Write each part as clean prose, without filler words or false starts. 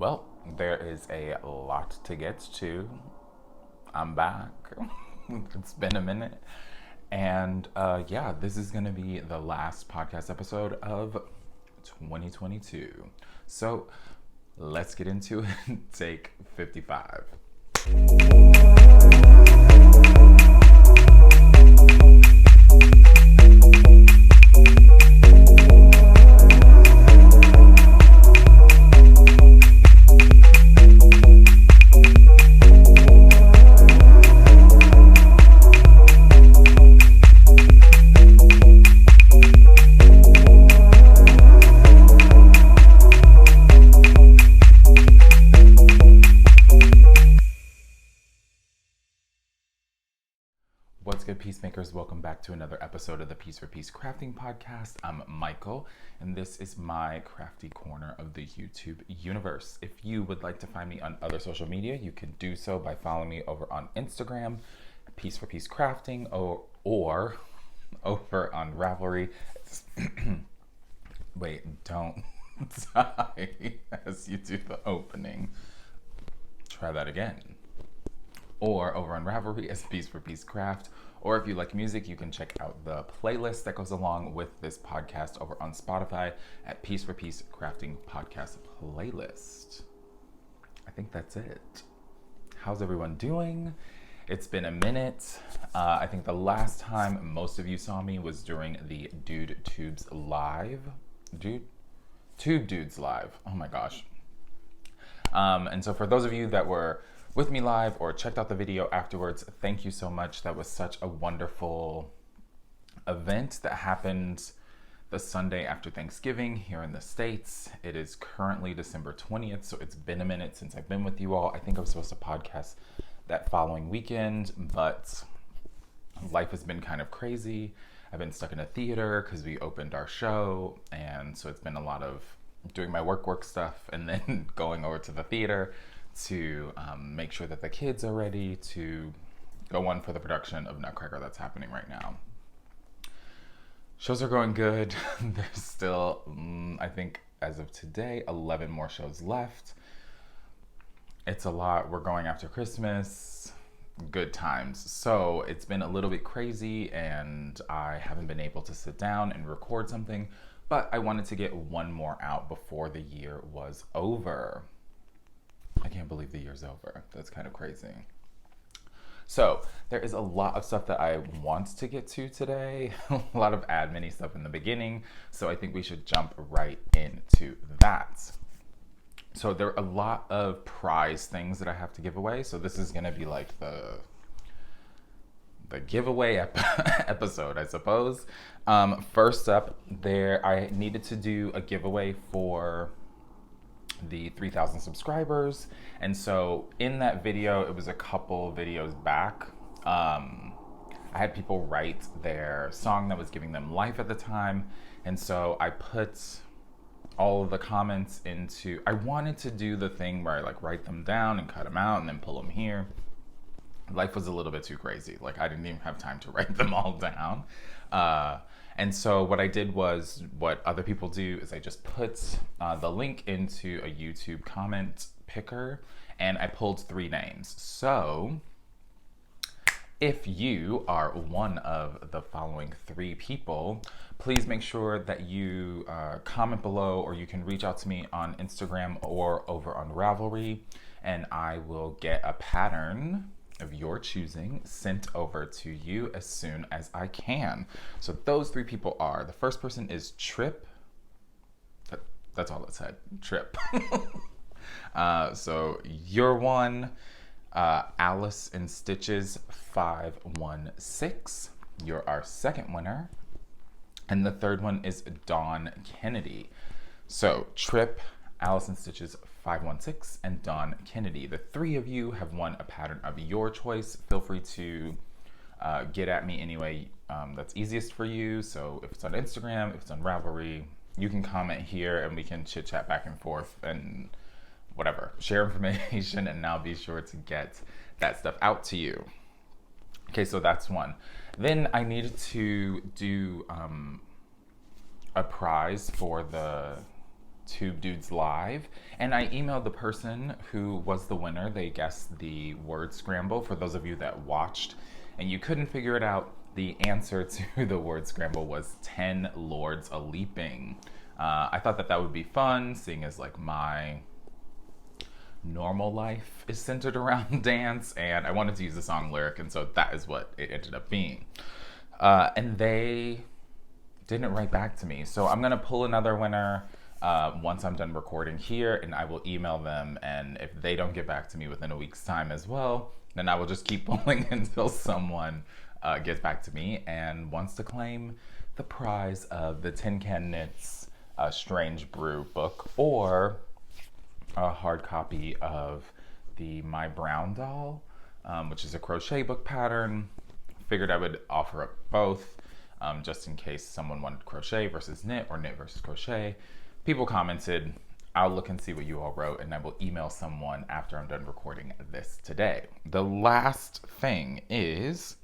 Well, there is a lot to get to. I'm back. It's been a minute. And this is going to be the last podcast episode of 2022. So let's get into it. Take 55. What's good, peacemakers? Welcome back to another episode of the Piece4PeaceCrafting Podcast. I'm Michael, and this is my crafty corner of the YouTube universe. If you would like to find me on other social media, you can do so by following me over on Instagram, Piece4PeaceCrafting, or over on Ravelry. Wait, don't die as you do the opening. Try that again. Or over on Ravelry as Piece4PeaceCraft. Or if you like music, you can check out the playlist that goes along with this podcast over on Spotify at Piece4PeaceCrafting Podcast playlist. I think that's it. How's everyone doing? It's been a minute. I think the last time most of you saw me was during the Dude Tubes Live. Tube Dudes Live. Oh my gosh. And so for those of you that were with me live or checked out the video afterwards, thank you so much. That was such a wonderful event that happened the Sunday after Thanksgiving here in the States. It is currently December 20th, so it's been a minute since I've been with you all. I think I was supposed to podcast that following weekend, but life has been kind of crazy. I've been stuck in a theater because we opened our show, and so it's been a lot of doing my work stuff and then going over to the theater to make sure that the kids are ready to go on for the production of Nutcracker that's happening right now. Shows are going good. There's still, I think as of today, 11 more shows left. It's a lot. We're going after Christmas. Good times. So it's been a little bit crazy and I haven't been able to sit down and record something, but I wanted to get one more out before the year was over. I can't believe the year's over. That's kind of crazy. So there is a lot of stuff that I want to get to today. A lot of admin-y stuff in the beginning. So I think we should jump right into that. So there are a lot of prize things that I have to give away. So this is going to be like the giveaway episode, I suppose. First up, I needed to do a giveaway for the 3,000 subscribers, and so in that video, it was a couple videos back, I had people write their song that was giving them life at the time, and so I put all of the comments into, I wanted to do the thing where I like write them down and cut them out and then pull them here. Life was a little bit too crazy. Like I didn't even have time to write them all down. And so what I did was what other people do is I just put the link into a YouTube comment picker and I pulled 3 names. So if you are one of the following 3 people, please make sure that you comment below, or you can reach out to me on Instagram or over on Ravelry, and I will get a pattern of your choosing sent over to you as soon as I can. So those 3 people are, the first person is Trip. That's all it said, Trip. So you're one. Alice in Stitches 516. You're our second winner. And the third one is Dawn Kennedy. So Trip, Alice in Stitches 516, and Dawn Kennedy. The 3 of you have won a pattern of your choice. Feel free to get at me anyway that's easiest for you. So if it's on Instagram, if it's on Ravelry, you can comment here and we can chit chat back and forth and whatever. Share information, and I'll be sure to get that stuff out to you. Okay, so that's one. Then I needed to do a prize for the Tube Dudes Live, and I emailed the person who was the winner. They guessed the word scramble. For those of you that watched and you couldn't figure it out, the answer to the word scramble was 10 Lords a Leaping. I thought that would be fun, seeing as like my normal life is centered around dance, and I wanted to use the song lyric, and so that is what it ended up being. And they didn't write back to me, so I'm gonna pull another winner once I'm done recording here, and I will email them, and if they don't get back to me within a week's time as well, then I will just keep pulling until someone gets back to me and wants to claim the prize of the Tin Can Knits Strange Brew book, or a hard copy of the My Brown Doll, which is a crochet book pattern. Figured I would offer up both, just in case someone wanted crochet versus knit or knit versus crochet. People commented. I'll look and see what you all wrote, and I will email someone after I'm done recording this today. The last thing is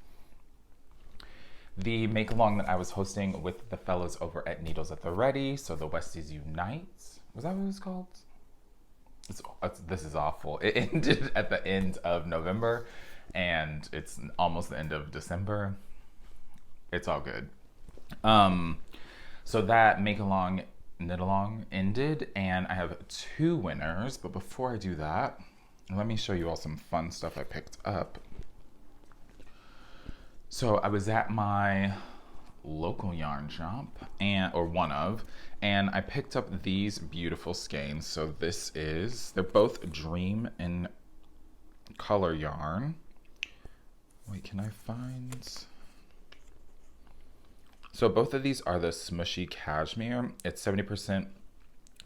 the make along that I was hosting with the fellows over at Needles at the Ready. So the Westies Unite. Was that what it was called? This is awful. It ended at the end of November, and it's almost the end of December. It's all good. So that make along, knit along ended, and I have 2 winners. But before I do that, let me show you all some fun stuff I picked up. So I was at my local yarn shop, or one of, and I picked up these beautiful skeins. So they're both Dream and Color yarn. Wait, can I find? So both of these are the Smushy Cashmere. It's 70%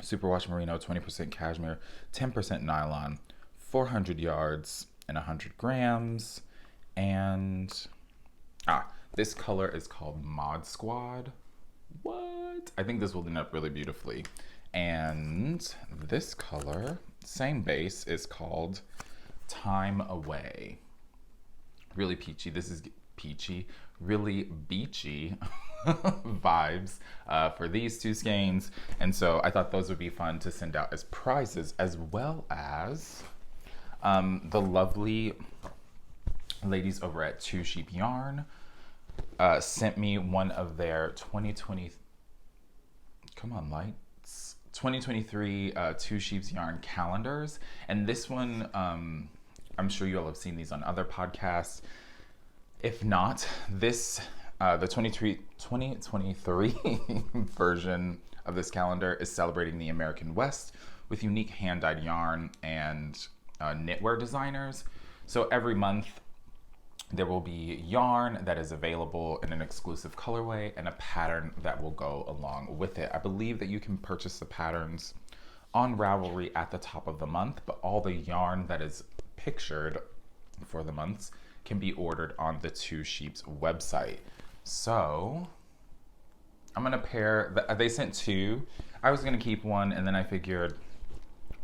superwash merino, 20% cashmere, 10% nylon, 400 yards and 100 grams. And this color is called Mod Squad. What? I think this will end up really beautifully. And this color, same base, is called Time Away. Really peachy. This is peachy, really beachy vibes for these 2 skeins. And so I thought those would be fun to send out as prizes, as well as the lovely ladies over at Two Sheep Yarn sent me one of their 2023 Two Sheep's Yarn calendars. And this one, I'm sure you all have seen these on other podcasts. If not, the 2023 version of this calendar is celebrating the American West with unique hand-dyed yarn and knitwear designers. So every month there will be yarn that is available in an exclusive colorway and a pattern that will go along with it. I believe that you can purchase the patterns on Ravelry at the top of the month, but all the yarn that is pictured for the months can be ordered on the Two Sheep's website. So I'm gonna pair, they sent 2. I was gonna keep one, and then I figured,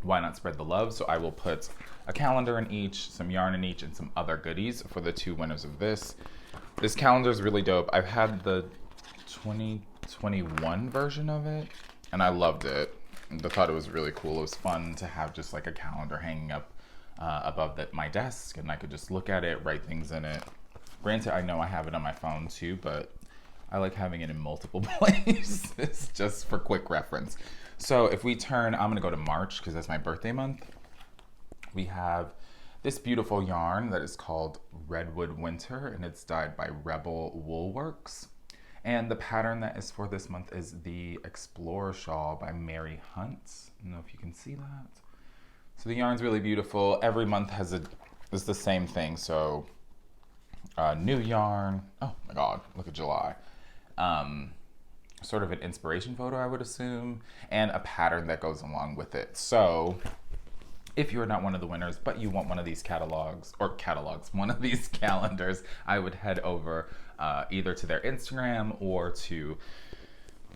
why not spread the love? So I will put a calendar in each, some yarn in each, and some other goodies for the 2 winners of this. This calendar is really dope. I've had the 2021 version of it, and I loved it. I thought it was really cool. It was fun to have just like a calendar hanging up above my desk, and I could just look at it, write things in it. Granted, I know I have it on my phone too, but I like having it in multiple places just for quick reference. So if we turn, I'm gonna go to March because that's my birthday month. We have this beautiful yarn that is called Redwood Winter, and it's dyed by Rebel Woolworks. And the pattern that is for this month is the Explorer Shawl by Mary Hunt. I don't know if you can see that. So the yarn's really beautiful. Every month is the same thing. So new yarn. Oh my God, look at July. Sort of an inspiration photo, I would assume, and a pattern that goes along with it. So if you're not one of the winners, but you want one of these one of these calendars, I would head over either to their Instagram or to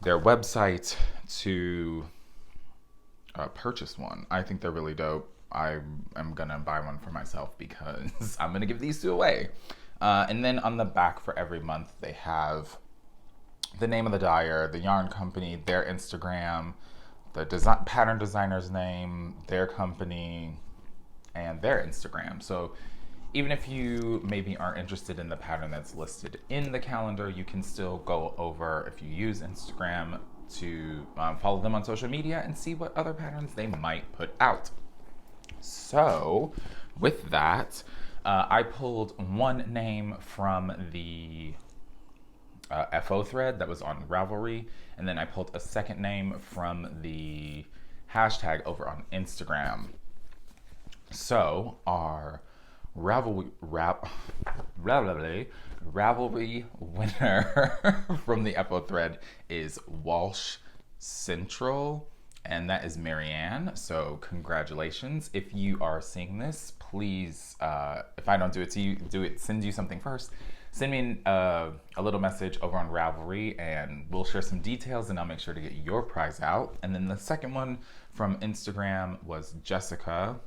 their website to purchase one. I think they're really dope. I am gonna buy one for myself because I'm gonna give these 2 away. And then on the back for every month, they have the name of the dyer, the yarn company, their Instagram, the pattern designer's name, their company, and their Instagram. So even if you maybe aren't interested in the pattern that's listed in the calendar, you can still go over, if you use Instagram, to follow them on social media and see what other patterns they might put out. So with that, I pulled one name from the FO thread that was on Ravelry, and then I pulled a second name from the hashtag over on Instagram. So our Ravelry winner from the FO thread is Walsh Central, and that is Marianne. So congratulations. If you are seeing this, please, if I don't do it to you, send you something first. Send me a little message over on Ravelry, and we'll share some details, and I'll make sure to get your prize out. And then the second one from Instagram was Jessica,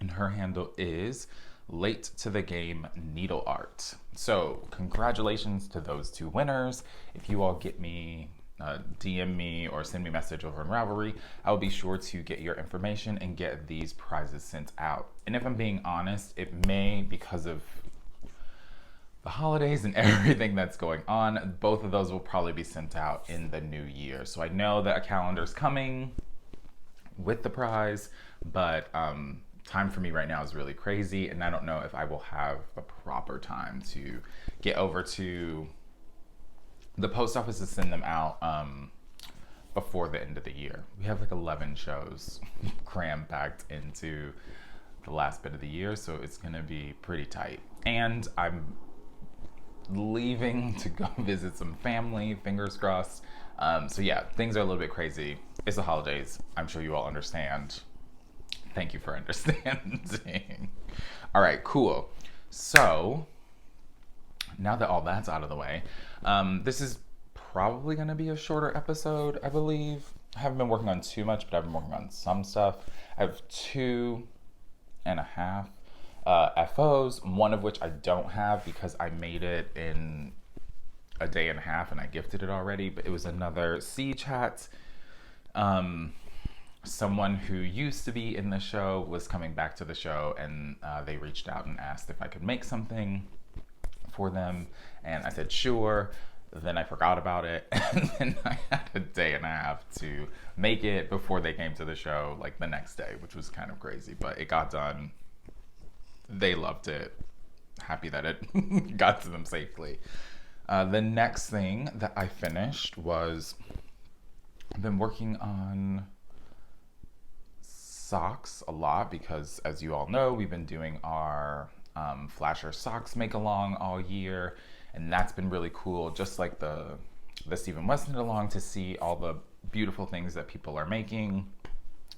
and her handle is Late to the Game Needle Art. So congratulations to those two winners. If you all get me, DM me or send me a message over on Ravelry, I will be sure to get your information and get these prizes sent out. And if I'm being honest, it may, because of the holidays and everything that's going on, both of those will probably be sent out in the new year. So I know that a calendar's coming with the prize, but time for me right now is really crazy, and I don't know if I will have the proper time to get over to the post office to send them out before the end of the year. We have like 11 shows cram-packed into the last bit of the year, so it's gonna be pretty tight. And I'm leaving to go visit some family, fingers crossed. So yeah, things are a little bit crazy. It's the holidays. I'm sure you all understand. Thank you for understanding. All right, cool. So now that all that's out of the way, this is probably going to be a shorter episode, I believe. I haven't been working on too much, but I've been working on some stuff. I have 2.5 FOs, one of which I don't have because I made it in a day and a half and I gifted it already, but it was another C chat. Someone who used to be in the show was coming back to the show, and they reached out and asked if I could make something for them, and I said sure. Then I forgot about it, and then I had a day and a half to make it before they came to the show, like the next day, which was kind of crazy, but it got done. They loved it. Happy that it got to them safely. The next thing that I finished was, I've been working on socks a lot because, as you all know, we've been doing our Flasher Socks Make Along all year, and that's been really cool, just like the Stephen West Knit Along, to see all the beautiful things that people are making.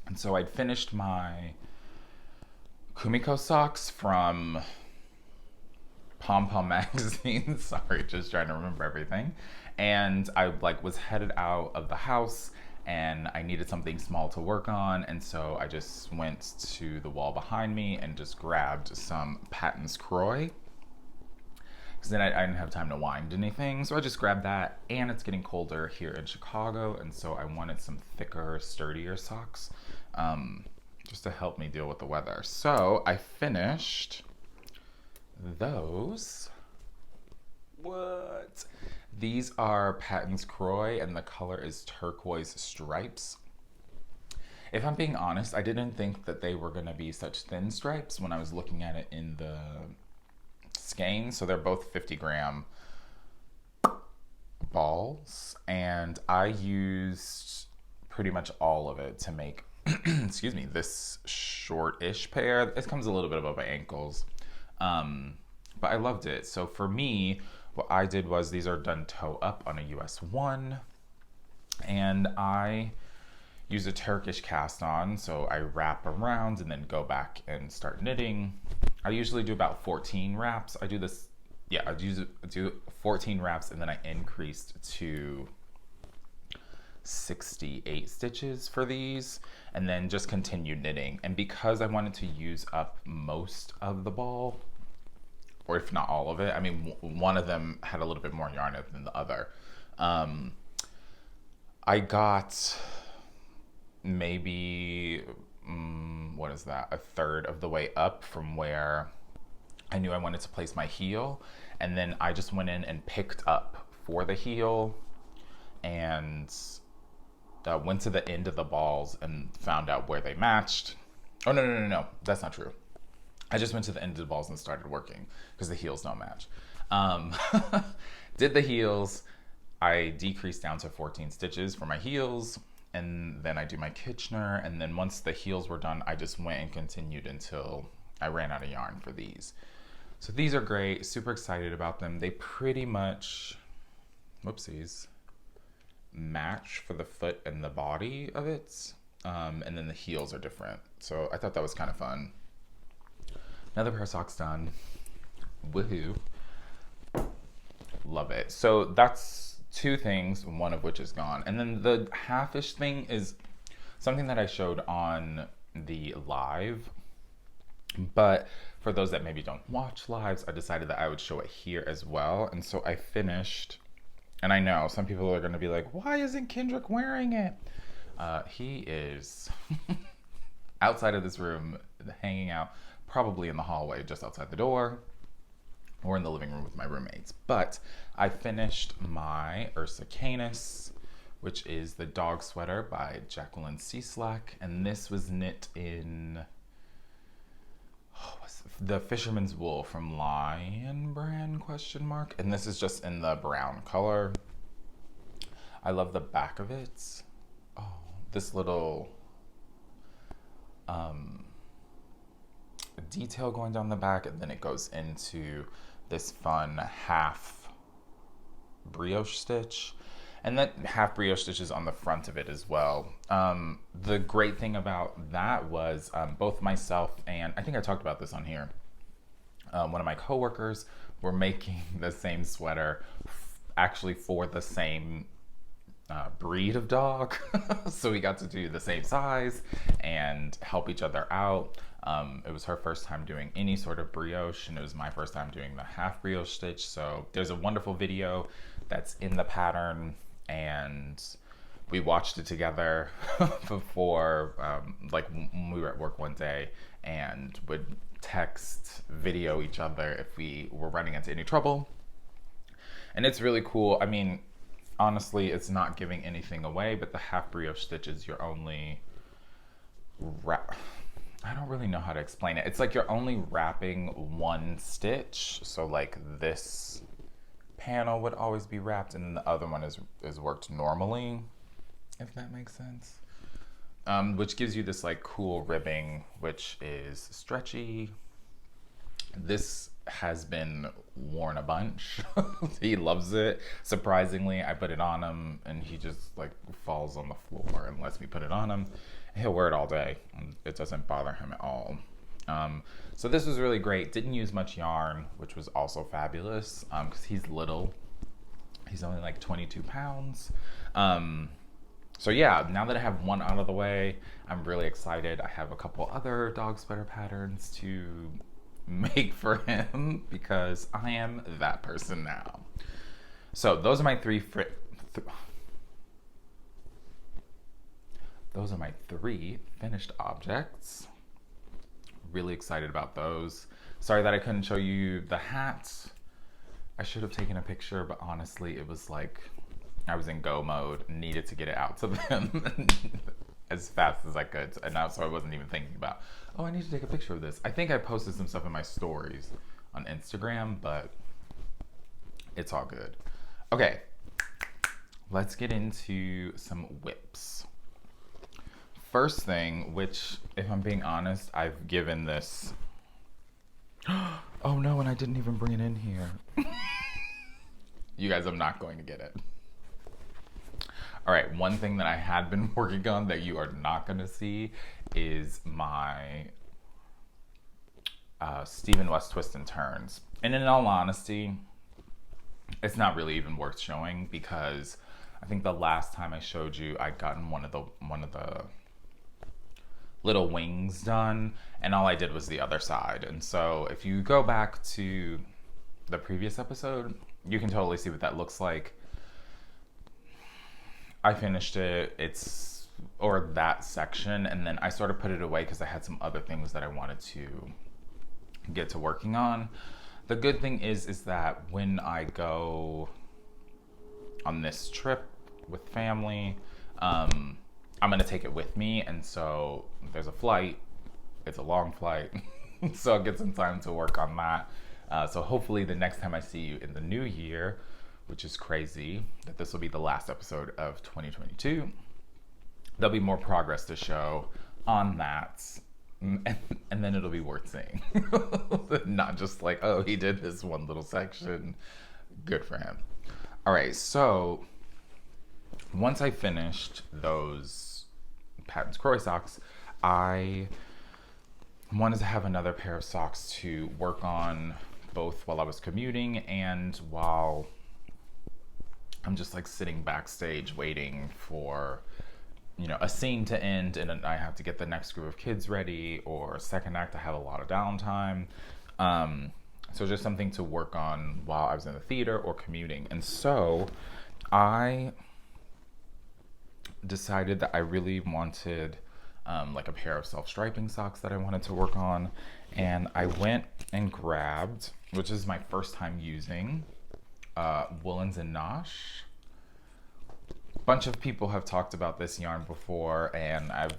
And so I'd finished my Kumiko socks from Pom Pom magazine. Sorry, just trying to remember everything. And I was headed out of the house, and I needed something small to work on, and so I just went to the wall behind me and just grabbed some Patton's Croy, because then I didn't have time to wind anything, so I just grabbed that. And it's getting colder here in Chicago, and so I wanted some thicker, sturdier socks, just to help me deal with the weather. So I finished those. What? These are Patton's Croy, and the color is turquoise stripes. If I'm being honest, I didn't think that they were going to be such thin stripes when I was looking at it in the skein. So they're both 50-gram balls, and I used pretty much all of it to make excuse me, this short-ish pair. It comes a little bit above my ankles, but I loved it. So for me, what I did was, these are done toe up on a US 1, and I use a Turkish cast on, so I wrap around and then go back and start knitting. I usually do about 14 wraps. I do 14 wraps, and then I increased to 68 stitches for these, and then just continue knitting. And because I wanted to use up most of the ball, or if not all of it, I mean, one of them had a little bit more yarn than the other. I got maybe, what is that? A third of the way up from where I knew I wanted to place my heel. And then I just went in and picked up for the heel and went to the end of the balls and found out where they matched. Oh, no. That's not true. I just went to the end of the balls and started working because the heels don't match. Did the heels. I decreased down to 14 stitches for my heels. And then I do my Kitchener. And then once the heels were done, I just went and continued until I ran out of yarn for these. So these are great. Super excited about them. They pretty much, whoopsies, match for the foot and the body of it. And then the heels are different. So I thought that was kind of fun. Another pair of socks done. Woohoo. Love it. So that's 2 things, one of which is gone. And then the half-ish thing is something that I showed on the live. But for those that maybe don't watch lives, I decided that I would show it here as well. And so I finished, and I know some people are going to be like, why isn't Kendrick wearing it? He is outside of this room, hanging out, probably in the hallway just outside the door, or in the living room with my roommates. But I finished my Ursa Canis, which is the dog sweater by Jacqueline Cieslak. And this was knit in the fisherman's wool from Lion Brand ? And this is just in the brown color. I love the back of it. Oh, this little detail going down the back, and then it goes into this fun half brioche stitch, and that half brioche stitch is on the front of it as well. The great thing about that was both myself and, I think I talked about this on here, one of my coworkers were making the same sweater actually for the same breed of dog. So we got to do the same size and help each other out. It was her first time doing any sort of brioche, and it was my first time doing the half brioche stitch. So there's a wonderful video that's in the pattern, and we watched it together before, like when we were at work one day, and would text, video each other if we were running into any trouble. And it's really cool. I mean, honestly, it's not giving anything away, but the half brioche stitch is your only I don't really know how to explain it. It's like you're only wrapping one stitch. So like this panel would always be wrapped, and then the other one is worked normally, if that makes sense. Which gives you this like cool ribbing, which is stretchy. This has been worn a bunch. He loves it. Surprisingly, I put it on him and he just like falls on the floor and lets me put it on him. He'll wear it all day. It doesn't bother him at all. So this was really great. Didn't use much yarn, which was also fabulous because he's little. He's only like 22 pounds. So yeah, now that I have one out of the way, I'm really excited. I have a couple other dog sweater patterns to make for him because I am that person now. So those are my three finished objects. Really excited about those. Sorry that I couldn't show you the hats. I should have taken a picture, but honestly, it was like I was in go mode, needed to get it out to them as fast as I could. And now, so I wasn't even thinking about, oh, I need to take a picture of this. I think I posted some stuff in my stories on Instagram, but it's all good. Okay, let's get into some whips. First thing, which, if I'm being honest, I've given this. Oh no, and I didn't even bring it in here. You guys, I'm not going to get it. All right, one thing that I had been working on that you are not going to see is my Stephen West twists and turns. And in all honesty, it's not really even worth showing because I think the last time I showed you, I'd gotten one of the little wings done, and all I did was the other side. And so if you go back to the previous episode, you can totally see what that looks like. I finished it. It's or that section, and then I sort of put it away because I had some other things that I wanted to get to working on. The good thing is that when I go on this trip with family, I'm gonna take it with me, and so there's a flight. It's a long flight, so I'll get some time to work on that. So hopefully the next time I see you in the new year, which is crazy that this will be the last episode of 2022, there'll be more progress to show on that. And then it'll be worth seeing. Not just like, oh, he did this one little section. Good for him. All right, so once I finished those Patton's Croy socks, I wanted to have another pair of socks to work on both while I was commuting and while I'm just like sitting backstage waiting for, you know, a scene to end and I have to get the next group of kids ready, or second act, I have a lot of downtime. So just something to work on while I was in the theater or commuting. And so I decided that I really wanted like a pair of self-striping socks that I wanted to work on. And I went and grabbed, which is my first time using, Woolens and Nosh. Bunch of people have talked about this yarn before, and I've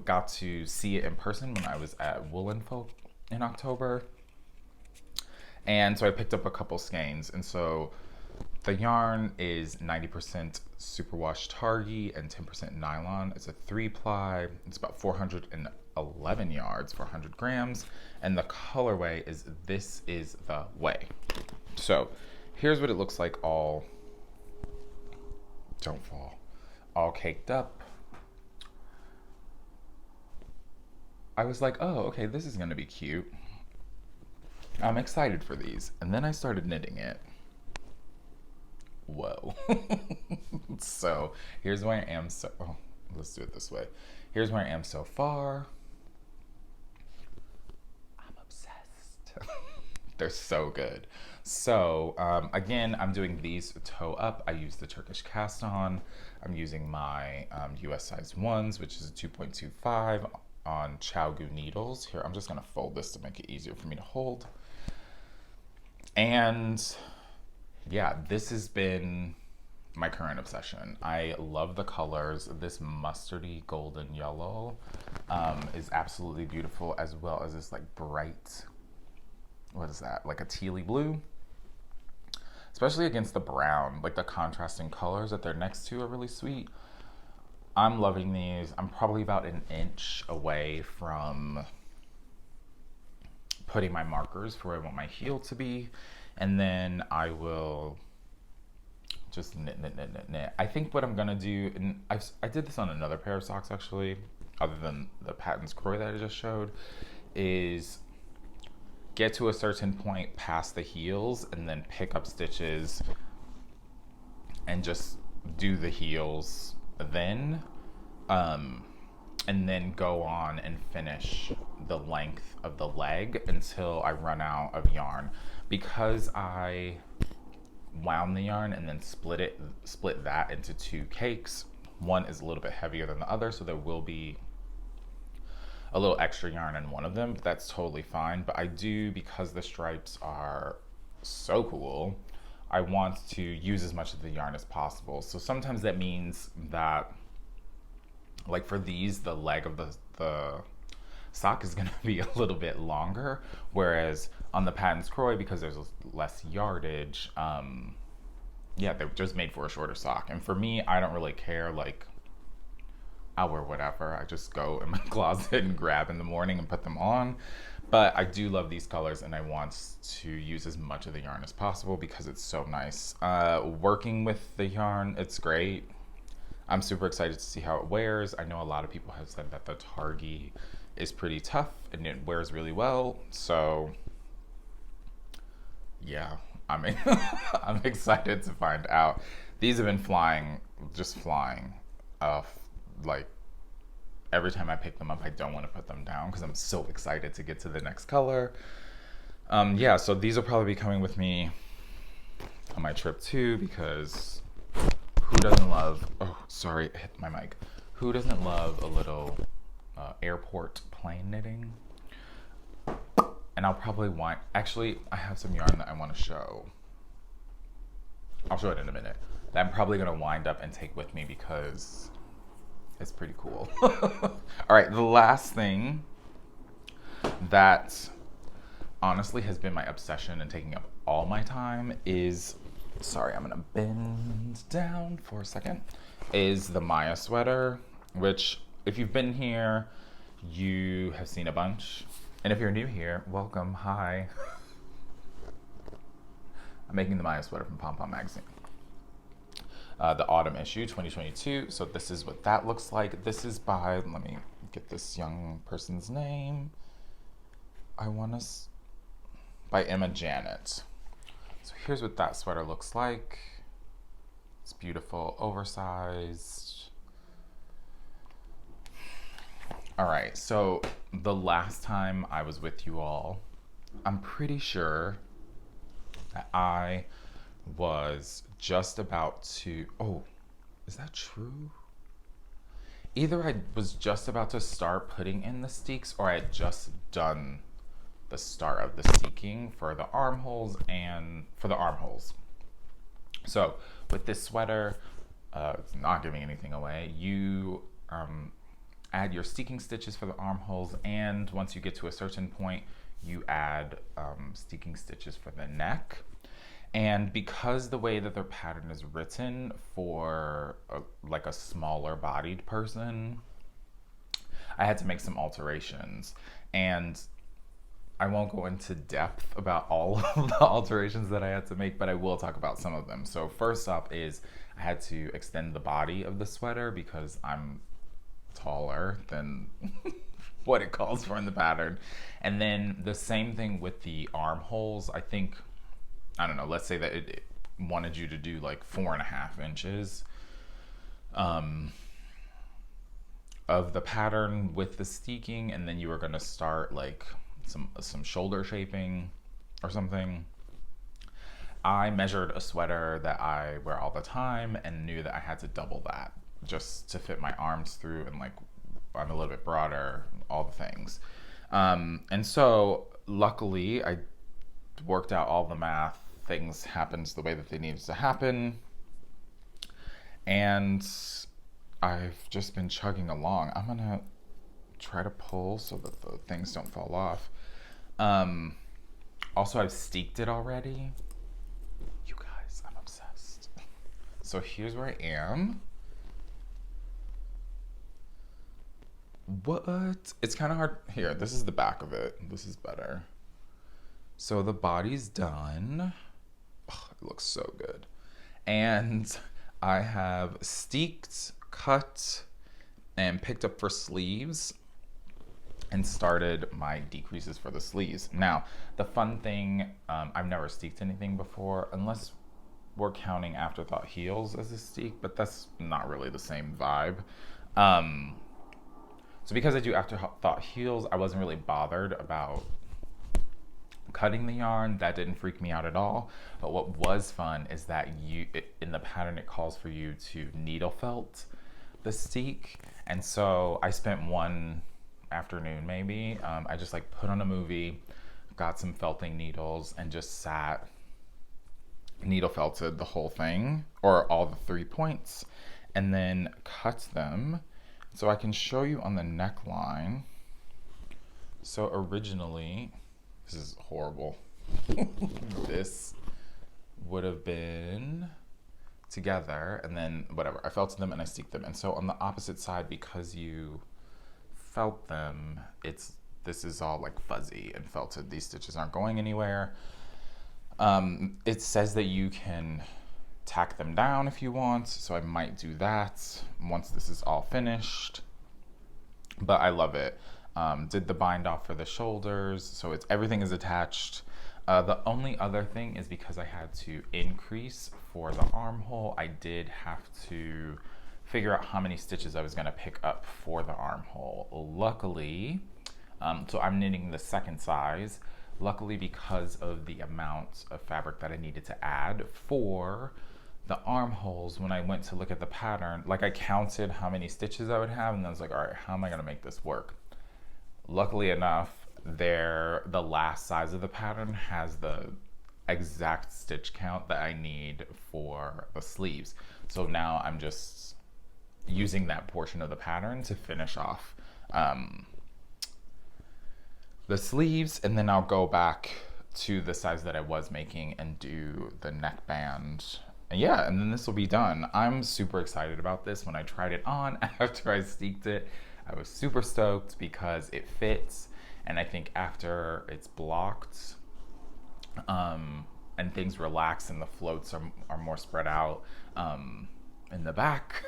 got to see it in person when I was at Woolen Folk in October. And so I picked up a couple skeins, and so the yarn is 90% superwash targi and 10% nylon. It's a 3-ply. It's about 411 yards for 100 grams, and the colorway is This Is the Way. So here's what it looks like all. Don't fall. All caked up. I was like, oh, okay, this is gonna be cute. I'm excited for these. And then I started knitting it. Whoa. So here's where I am let's do it this way. Here's where I am so far. I'm obsessed. They're so good. So again, I'm doing these toe up. I use the Turkish cast on. I'm using my US size ones, which is a 2.25 on Chowgu needles. Here, I'm just gonna fold this to make it easier for me to hold. And yeah, this has been my current obsession. I love the colors. This mustardy golden yellow is absolutely beautiful, as well as this like bright, what is that? Like a tealy blue. Especially against the brown, like the contrasting colors that they're next to are really sweet. I'm loving these. I'm probably about an inch away from putting my markers for where I want my heel to be. And then I will just knit. I think what I'm gonna do, and I did this on another pair of socks actually, other than the Patton's Croy that I just showed, is get to a certain point past the heels and then pick up stitches and just do the heels then, and then go on and finish the length of the leg until I run out of yarn. Because I wound the yarn and then split that into 2 cakes, one is a little bit heavier than the other, so there will be a little extra yarn in one of them, but that's totally fine. But I do, because the stripes are so cool, I want to use as much of the yarn as possible. So sometimes that means that, like for these, the leg of the sock is gonna be a little bit longer, whereas on the Patton's Croy, because there's less yardage, yeah, they're just made for a shorter sock. And for me, I don't really care, like, I'll wear whatever. I just go in my closet and grab in the morning and put them on. But I do love these colors, and I want to use as much of the yarn as possible because it's so nice. Working with the yarn, it's great. I'm super excited to see how it wears. I know a lot of people have said that the targi is pretty tough and it wears really well. So yeah, I'm excited to find out. These have been just flying off. Like every time I pick them up, I don't want to put them down because I'm so excited to get to the next color. Yeah, so these will probably be coming with me on my trip too, because who doesn't love, oh, sorry, I hit my mic. Who doesn't love a little airport plane knitting? And I'll probably actually, I have some yarn that I want to show. I'll show it in a minute. That I'm probably going to wind up and take with me because it's pretty cool. All right, the last thing that honestly has been my obsession and taking up all my time is, sorry, I'm going to bend down for a second, is the Maia sweater, which if you've been here, you have seen a bunch. And if you're new here, welcome, hi. I'm making the Maia sweater from Pom Pom Magazine. The autumn issue, 2022. So this is what that looks like. This is by, let me get this young person's name. By Emma Janet. So here's what that sweater looks like. It's beautiful, oversized. All right, so the last time I was with you all, I'm pretty sure that I was just about to, oh, is that true? Either I was just about to start putting in the steeks or I had just done the start of the steeking for the armholes and for the armholes. So with this sweater, it's not giving anything away. You add your steeking stitches for the armholes, and once you get to a certain point, you add steeking stitches for the neck. And because the way that their pattern is written for like a smaller bodied person, I had to make some alterations. And I won't go into depth about all of the alterations that I had to make, but I will talk about some of them. So first up is I had to extend the body of the sweater because I'm taller than what it calls for in the pattern. And then the same thing with the armholes. I think, I don't know, let's say that it wanted you to do like 4.5 inches of the pattern with the steeking, and then you were going to start like some shoulder shaping or something. I measured a sweater that I wear all the time and knew that I had to double that just to fit my arms through, and like I'm a little bit broader, all the things. And so luckily I worked out all the math. Things happened the way that they needed to happen. And I've just been chugging along. I'm gonna try to pull so that the things don't fall off. Also, I've steeked it already. You guys, I'm obsessed. So here's where I am. What? It's kind of hard. Here, this is the back of it. This is better. So the body's done. Oh, it looks so good. And I have steeked, cut, and picked up for sleeves and started my decreases for the sleeves. Now, the fun thing, I've never steeked anything before, unless we're counting Afterthought heels as a steek, but that's not really the same vibe. So because I do Afterthought heels, I wasn't really bothered about cutting the yarn. That didn't freak me out at all. But what was fun is that in the pattern, it calls for you to needle felt the steek. And so I spent one afternoon maybe, I just like put on a movie, got some felting needles, and just sat needle felted the whole thing, or all the 3 points, and then cut them. So I can show you on the neckline. So originally, this is horrible. This would have been together, and then whatever, I felted them and I steeked them. And so on the opposite side, because you felt them, this is all like fuzzy and felted. These stitches aren't going anywhere. It says that you can tack them down if you want, so I might do that once this is all finished. But I love it. Did the bind off for the shoulders, so everything is attached. The only other thing is because I had to increase for the armhole, I did have to figure out how many stitches I was going to pick up for the armhole. Luckily, so I'm knitting the second size. Luckily, because of the amount of fabric that I needed to add for the armholes, when I went to look at the pattern, like I counted how many stitches I would have, and I was like, all right, how am I gonna make this work? Luckily enough, the last size of the pattern has the exact stitch count that I need for the sleeves. So now I'm just using that portion of the pattern to finish off the sleeves, and then I'll go back to the size that I was making and do the neckband. And yeah, and then this will be done. I'm super excited about this. When I tried it on after I steeked it, I was super stoked because it fits. And I think after it's blocked and things relax and the floats are more spread out in the back,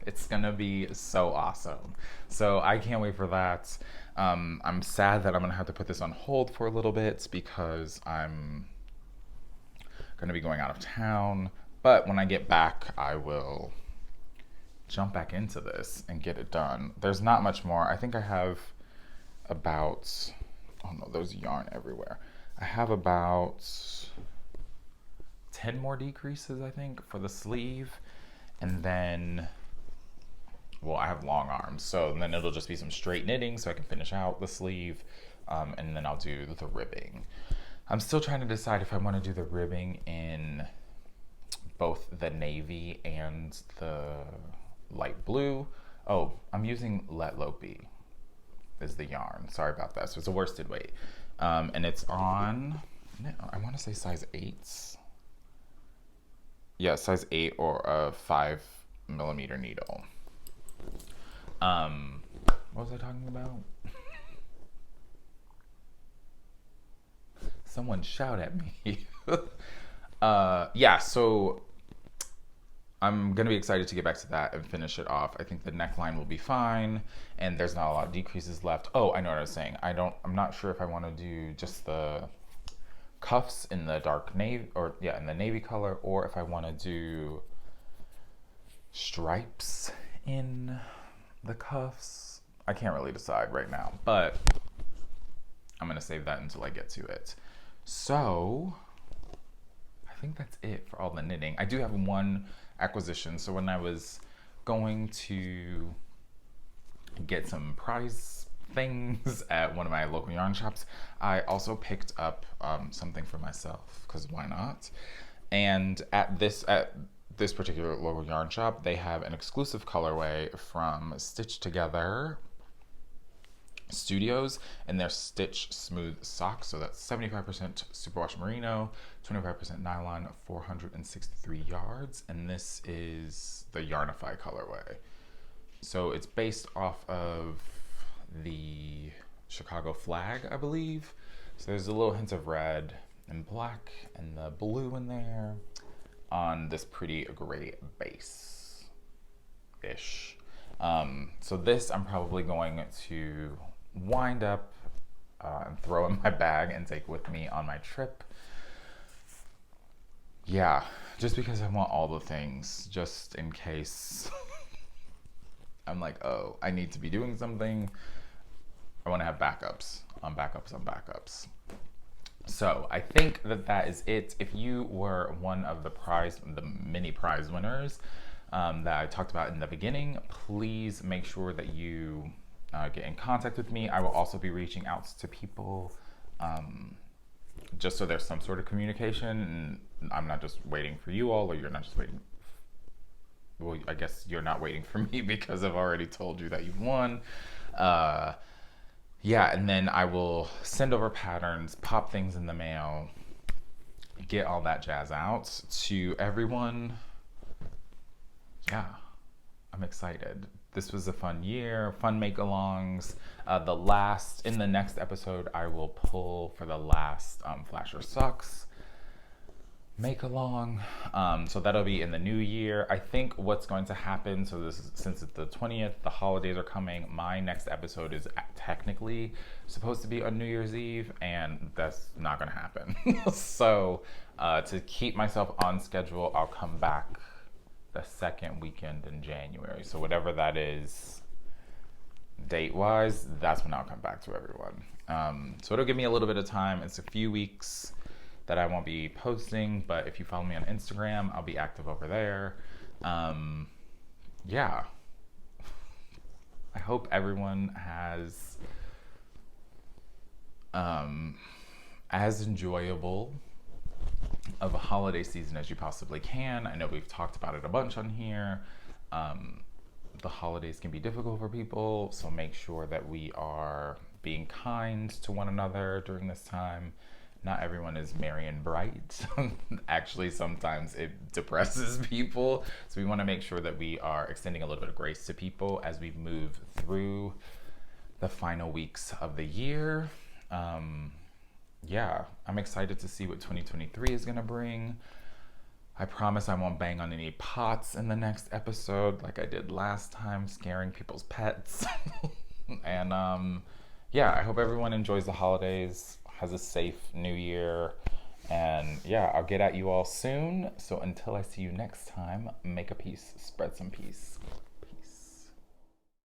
it's gonna be so awesome. So I can't wait for that. I'm sad that I'm gonna have to put this on hold for a little bit because I'm gonna be going out of town. But when I get back, I will jump back into this and get it done. There's not much more. I think I have about, oh no, there's yarn everywhere. I have about 10 more decreases, I think, for the sleeve. And then, well, I have long arms, so then it'll just be some straight knitting so I can finish out the sleeve. And then I'll do the ribbing. I'm still trying to decide if I want to do the ribbing in both the navy and the light blue. Oh, I'm using Let Lopi is the yarn. Sorry about that. So it's a worsted weight. And it's on, I want to say size 8. Yeah, size 8 or a 5mm needle. What was I talking about? Someone shout at me. Yeah, so I'm gonna be excited to get back to that and finish it off. I think the neckline will be fine, and there's not a lot of decreases left. Oh, I know what I was saying. I'm not sure if I want to do just the cuffs in the dark navy, or yeah, in the navy color, or if I want to do stripes in the cuffs. I can't really decide right now, but I'm gonna save that until I get to it. So I think that's it for all the knitting. I do have one acquisition. So when I was going to get some prize things at one of my local yarn shops, I also picked up something for myself, because why not? And at this particular local yarn shop, they have an exclusive colorway from Stitch Together Studios and their Stitch Smooth Socks. So that's 75% superwash merino, 25% nylon, 463 yards, and this is the Yarnify colorway. So it's based off of the Chicago flag, I believe. So there's a little hint of red and black and the blue in there on this pretty gray base-ish. So this I'm probably going to wind up and throw in my bag and take with me on my trip. Yeah, just because I want all the things, just in case I'm like, oh, I need to be doing something. I want to have backups on backups on backups. So I think that is it. If you were one of the mini prize winners that I talked about in the beginning, please make sure that you get in contact with me. I will also be reaching out to people just so there's some sort of communication, and I'm not just waiting for you all, or you're not just waiting. Well, I guess you're not waiting for me because I've already told you that you've won. Yeah, and then I will send over patterns, pop things in the mail, get all that jazz out to everyone. Yeah, I'm excited. This was a fun year, fun make-alongs. In the next episode, I will pull for the last Flasher Sucks make-along. So that'll be in the new year. I think what's going to happen, so this is, since it's the 20th, the holidays are coming, my next episode is technically supposed to be on New Year's Eve, and that's not gonna happen. So to keep myself on schedule, I'll come back the second weekend in January. So whatever that is date-wise, that's when I'll come back to everyone. So it'll give me a little bit of time. It's a few weeks that I won't be posting, but if you follow me on Instagram, I'll be active over there. Yeah. I hope everyone has as enjoyable of a holiday season as you possibly can. I know we've talked about it a bunch on here. The holidays can be difficult for people, so make sure that we are being kind to one another during this time. Not everyone is merry and bright. Actually, sometimes it depresses people. So we want to make sure that we are extending a little bit of grace to people as we move through the final weeks of the year. Yeah, I'm excited to see what 2023 is going to bring. I promise I won't bang on any pots in the next episode like I did last time, scaring people's pets. And yeah, I hope everyone enjoys the holidays, has a safe new year, and yeah, I'll get at you all soon. So until I see you next time, make a peace, spread some peace.